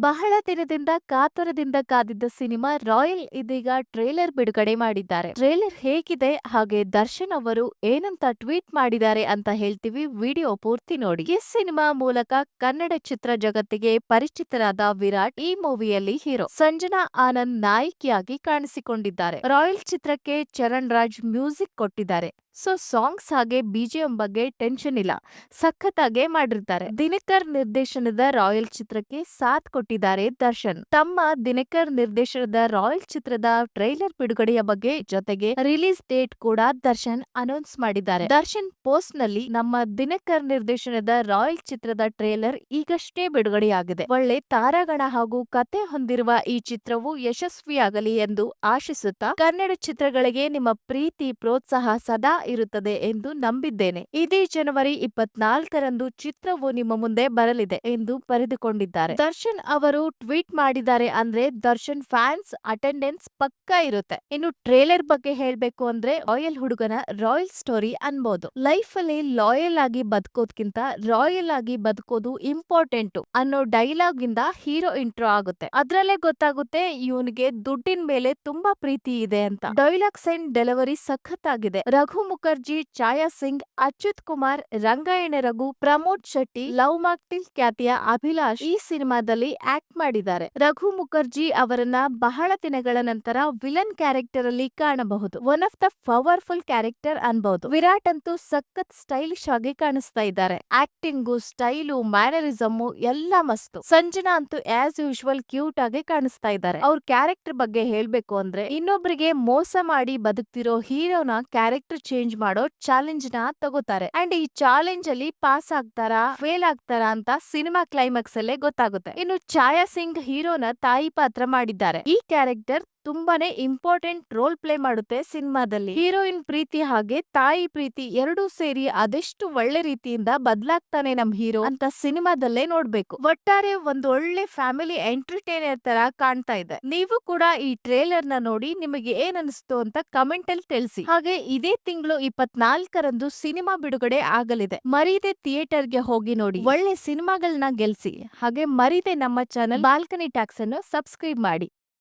ಬಹಳ ದಿನದಿಂದ ಕಾತುರದಿಂದ ಕಾದಿದ್ದ ಸಿನಿಮಾ ರಾಯಲ್ ಇದೀಗ ಟ್ರೇಲರ್ ಬಿಡುಗಡೆ ಮಾಡಿದ್ದಾರೆ. ಟ್ರೇಲರ್ ಹೇಗಿದೆ ಹಾಗೆ ದರ್ಶನ್ ಅವರು ಏನಂತ ಟ್ವೀಟ್ ಮಾಡಿದ್ದಾರೆ ಅಂತ ಹೇಳ್ತೀವಿ, ವಿಡಿಯೋ ಪೂರ್ತಿ ನೋಡಿ. ಈ ಸಿನಿಮಾ ಮೂಲಕ ಕನ್ನಡ ಚಿತ್ರ ಜಗತ್ತಿಗೆ ಪರಿಚಿತರಾದ ವಿರಾಟ್ ಈ ಮೂವಿಯಲ್ಲಿ ಹೀರೋ. ಸಂಜನಾ ಆನಂದ್ ನಾಯಕಿಯಾಗಿ ಕಾಣಿಸಿಕೊಂಡಿದ್ದಾರೆ. ರಾಯಲ್ ಚಿತ್ರಕ್ಕೆ ಚರಣ್ ರಾಜ್ ಮ್ಯೂಸಿಕ್ ಕೊಟ್ಟಿದ್ದಾರೆ. ಸೊ ಸಾಂಗ್ಸ್ ಹಾಗೆ ಬಿಜಿಎಂ ಬಗ್ಗೆ ಟೆನ್ಷನ್ ಇಲ್ಲ, ಸಖತ್ತಾಗೆ ಮಾಡಿರ್ತಾರೆ. ದಿನಕರ್ ನಿರ್ದೇಶನದ ರಾಯಲ್ ಚಿತ್ರಕ್ಕೆ ಸಾಥ್ ಕೊಟ್ಟಿದ್ದಾರೆ ದರ್ಶನ್. ತಮ್ಮ ದಿನಕರ್ ನಿರ್ದೇಶನದ ರಾಯಲ್ ಚಿತ್ರದ ಟ್ರೈಲರ್ ಬಿಡುಗಡೆಯ ಬಗ್ಗೆ ಜೊತೆಗೆ ರಿಲೀಸ್ ಡೇಟ್ ಕೂಡ ದರ್ಶನ್ ಅನೌನ್ಸ್ ಮಾಡಿದ್ದಾರೆ. ದರ್ಶನ್ ಪೋಸ್ಟ್ ನಲ್ಲಿ ನಮ್ಮ ದಿನಕರ್ ನಿರ್ದೇಶನದ ರಾಯಲ್ ಚಿತ್ರದ ಟ್ರೇಲರ್ ಈಗಷ್ಟೇ ಬಿಡುಗಡೆಯಾಗಿದೆ. ಒಳ್ಳೆ ತಾರಾಗಣ ಹಾಗೂ ಕತೆ ಹೊಂದಿರುವ ಈ ಚಿತ್ರವು ಯಶಸ್ವಿಯಾಗಲಿ ಎಂದು ಆಶಿಸುತ್ತಾ, ಕನ್ನಡ ಚಿತ್ರಗಳಿಗೆ ನಿಮ್ಮ ಪ್ರೀತಿ ಪ್ರೋತ್ಸಾಹ ಸದಾ ಇರುತ್ತದೆ ಎಂದು ನಂಬಿದ್ದೇನೆ. ಇದೇ ಜನವರಿ 24ರಂದು ಚಿತ್ರವು ನಿಮ್ಮ ಮುಂದೆ ಬರಲಿದೆ ಎಂದು ಬರೆದುಕೊಂಡಿದ್ದಾರೆ. ದರ್ಶನ್ ಅವರು ಟ್ವೀಟ್ ಮಾಡಿದ್ದಾರೆ ಅಂದ್ರೆ ದರ್ಶನ್ ಫ್ಯಾನ್ಸ್ ಅಟೆಂಡೆನ್ಸ್ ಪಕ್ಕಾ ಇರುತ್ತೆ. ಇನ್ನು ಟ್ರೇಲರ್ ಬಗ್ಗೆ ಹೇಳ್ಬೇಕು ಅಂದ್ರೆ ರಾಯಲ್ ಹುಡುಗನ ರಾಯಲ್ ಸ್ಟೋರಿ ಅನ್ಬೋದು. ಲೈಫ್ ಅಲ್ಲಿ ಲಾಯಲ್ ಆಗಿ ಬದುಕೋದ್ಕಿಂತ ರಾಯಲ್ ಆಗಿ ಬದುಕೋದು ಇಂಪಾರ್ಟೆಂಟ್ ಅನ್ನೋ ಡೈಲಾಗ್ ಇಂದ ಹೀರೋ ಇಂಟ್ರೋ ಆಗುತ್ತೆ. ಅದ್ರಲ್ಲೇ ಗೊತ್ತಾಗುತ್ತೆ ಇವನಿಗೆ ದುಡ್ಡಿನ ಮೇಲೆ ತುಂಬಾ ಪ್ರೀತಿ ಇದೆ ಅಂತ. ಡೈಲಾಗ್ಸ್ ಅಂಡ್ ಡೆಲಿವರಿ ಸಖತ್ ಆಗಿದೆ. ರಘು ಮುಖರ್ಜಿ, ಛಾಯಾ ಸಿಂಗ್, ಅಚ್ಯುತ್ ಕುಮಾರ್, ರಂಗಾಯಣ ರಘು, ಪ್ರಮೋದ್ ಶೆಟ್ಟಿ, ಲವ್ ಮಾಕ್ಟಿಲ್ ಖ್ಯಾತಿಯ ಅಭಿಲಾಷ್ ಈ ಸಿನಿಮಾದಲ್ಲಿ ಆಕ್ಟ್ ಮಾಡಿದ್ದಾರೆ. ರಘು ಮುಖರ್ಜಿ ಅವರನ್ನ ಬಹಳ ದಿನಗಳ ನಂತರ ವಿಲನ್ ಕ್ಯಾರೆಕ್ಟರ್ ಅಲ್ಲಿ ಕಾಣಬಹುದು. One of the powerful character ಅನ್ಬಹುದು. ವಿರಾಟ್ ಅಂತೂ ಸಖತ್ ಸ್ಟೈಲಿಶ್ ಆಗಿ ಕಾಣಿಸ್ತಾ ಇದ್ದಾರೆ. ಆಕ್ಟಿಂಗು, ಸ್ಟೈಲು, ಮ್ಯಾನರಿಸಮ್ ಎಲ್ಲ ಮಸ್ತು. ಸಂಜನಾ ಅಂತೂ ಆಸ್ ಯೂಶುವಲ್ ಕ್ಯೂಟ್ ಆಗಿ ಕಾಣಿಸ್ತಾ ಇದ್ದಾರೆ. ಅವ್ರ ಕ್ಯಾರೆಕ್ಟರ್ ಬಗ್ಗೆ ಹೇಳ್ಬೇಕು ಅಂದ್ರೆ ಇನ್ನೊಬ್ರಿಗೆ ಮೋಸ ಮಾಡಿ ಬದುಕ್ತಿರೋ ಹೀರೋನ ಕ್ಯಾರೆಕ್ಟರ್ ಚೇಂಜ್ ಮಾಡೋ ಚಾಲೆಂಜ್ ನ ತಗೋತಾರೆ. ಅಂಡ್ ಈ ಚಾಲೆಂಜ್ ಅಲ್ಲಿ ಪಾಸ್ ಆಗ್ತಾರಾ ಫೇಲ್ ಆಗ್ತಾರಾ ಅಂತ ಸಿನಿಮಾ ಕ್ಲೈಮ್ಯಾಕ್ಸ್ ಅಲ್ಲೇ ಗೊತ್ತಾಗುತ್ತೆ. ಇನ್ನು ಛಾಯಾ ಸಿಂಗ್ ಹೀರೋನ ತಾಯಿ ಪಾತ್ರ ಮಾಡಿದ್ದಾರೆ. ಈ ಕ್ಯಾರೆಕ್ಟರ್ ತುಂಬಾನೇ ಇಂಪಾರ್ಟೆಂಟ್ ರೋಲ್ ಪ್ಲೇ ಮಾಡುತ್ತೆ ಸಿನಿಮಾದಲ್ಲಿ. ಹೀರೋಯಿನ್ ಪ್ರೀತಿ ಹಾಗೆ ತಾಯಿ ಪ್ರೀತಿ ಎರಡೂ ಸೇರಿ ಅದೆಷ್ಟು ಒಳ್ಳೆ ರೀತಿಯಿಂದ ಬದಲಾಗ್ತಾನೆ ನಮ್ ಹೀರೋ ಅಂತ ಸಿನಿಮಾದಲ್ಲೇ ನೋಡ್ಬೇಕು. ಒಟ್ಟಾರೆ ಒಂದು ಒಳ್ಳೆ ಫ್ಯಾಮಿಲಿ ಎಂಟರ್ಟೈನರ್ ತರ ಕಾಣ್ತಾ ಇದೆ. ನೀವು ಕೂಡ ಈ ಟ್ರೇಲರ್ ನ ನೋಡಿ ನಿಮಗೆ ಏನ್ ಅನಿಸ್ತು ಅಂತ ಕಮೆಂಟ್ ಅಲ್ಲಿ ತಿಳಿಸಿ. ಹಾಗೆ ಇದೇ ತಿಂಗಳು 24ರಂದು ಸಿನಿಮಾ ಬಿಡುಗಡೆ ಆಗಲಿದೆ. ಮರೀದೆ ಥಿಯೇಟರ್ ಗೆ ಹೋಗಿ ನೋಡಿ. ಒಳ್ಳೆ ಸಿನಿಮಾಗಳನ್ನ ಗೆಲ್ಸಿ. ಹಾಗೆ ಮರೀದೆ ನಮ್ಮ ಚಾನೆಲ್ ಬಾಲ್ಕನಿ ಟಾಕ್ಸ್ ಅನ್ನು ಸಬ್ಸ್ಕ್ರೈಬ್ ಮಾಡಿ.